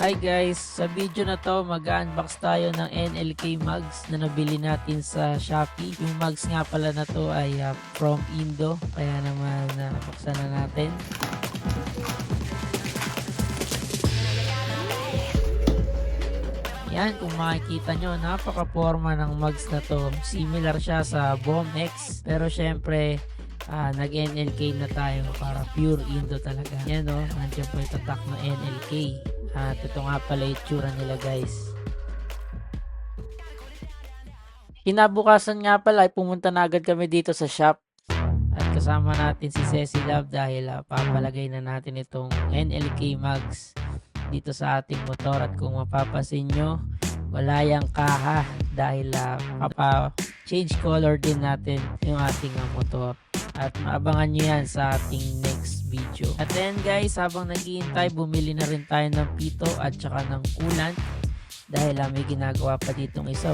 Hi guys! Sa video na to mag-unbox tayo ng NLK mugs na nabili natin sa Shopee. Yung mugs nga pala na to ay from Indo. Kaya naman buksan na natin. Yan, kung makikita nyo, napaka-forma ng mugs na to. Similar siya sa Bomex. Pero syempre, nag-NLK na tayo para pure Indo talaga. Yan o, nandiyan po yung tatak na NLK. At ito nga pala yung tsura nila guys. Kinabukasan nga pala ay pumunta na agad kami dito sa shop. At kasama natin si Ceci Love dahil papalagay na natin itong NLK mugs dito sa ating motor. At kung mapapasin nyo, wala yung kaha dahil change color din natin yung ating motor. At maabangan nyo yan sa ating next video. At then guys, habang naghihintay, bumili na rin tayo ng pito at saka ng coolant. Dahil may ginagawa pa ditong isa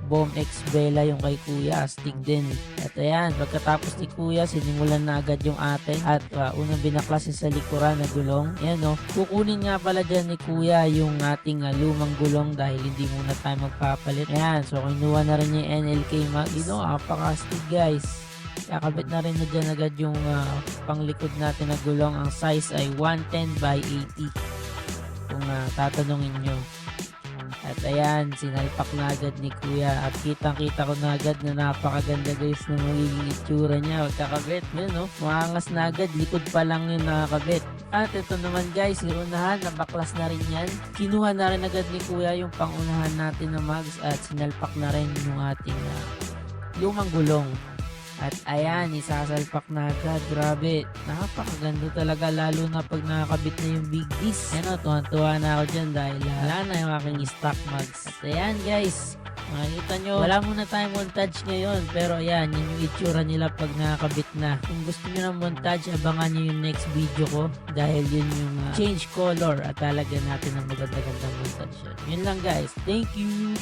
Bomex Bella yung kay Kuya, astig din. At ayan, pagkatapos ni Kuya, sinimulan na agad yung atin. At unang binaklasin sa likuran na gulong. Ayan kukunin nga pala dyan ni Kuya yung ating lumang gulong dahil hindi muna tayo magpapalit. Ayan, so kinuha na rin yung NLK mag. Apakastig guys. Kakabit na rin na dyan agad yung panglikod natin na gulong. Ang size ay 110 by 80 kung tatanungin nyo. At ayan, sinalpak na agad ni Kuya. At kitang kita ko na agad na napakaganda guys ng magiging itsura niya. Magkakabit yun maangas na agad, likod pa lang yung nakakabit. At ito naman guys, yung unahan, nabaklas na rin yan. Kinuha na rin agad ni Kuya yung pangunahan natin na mugs at sinalpak na rin yung ating lumang gulong. At ayan, isasalpak na agad. Grabe, napakaganda talaga lalo na pag nakakabit na yung big disc. Tuwan-tuwa na ako dyan dahil wala na yung aking stock mugs. At ayan guys, makikita nyo, wala muna tayong montage ngayon. Pero ayan, yun yung itsura nila pag nakakabit na. Kung gusto nyo ng montage, abangan nyo yung next video ko. Dahil yun yung change color at talaga natin ng maganda-gandang montage. Yun lang guys, thank you!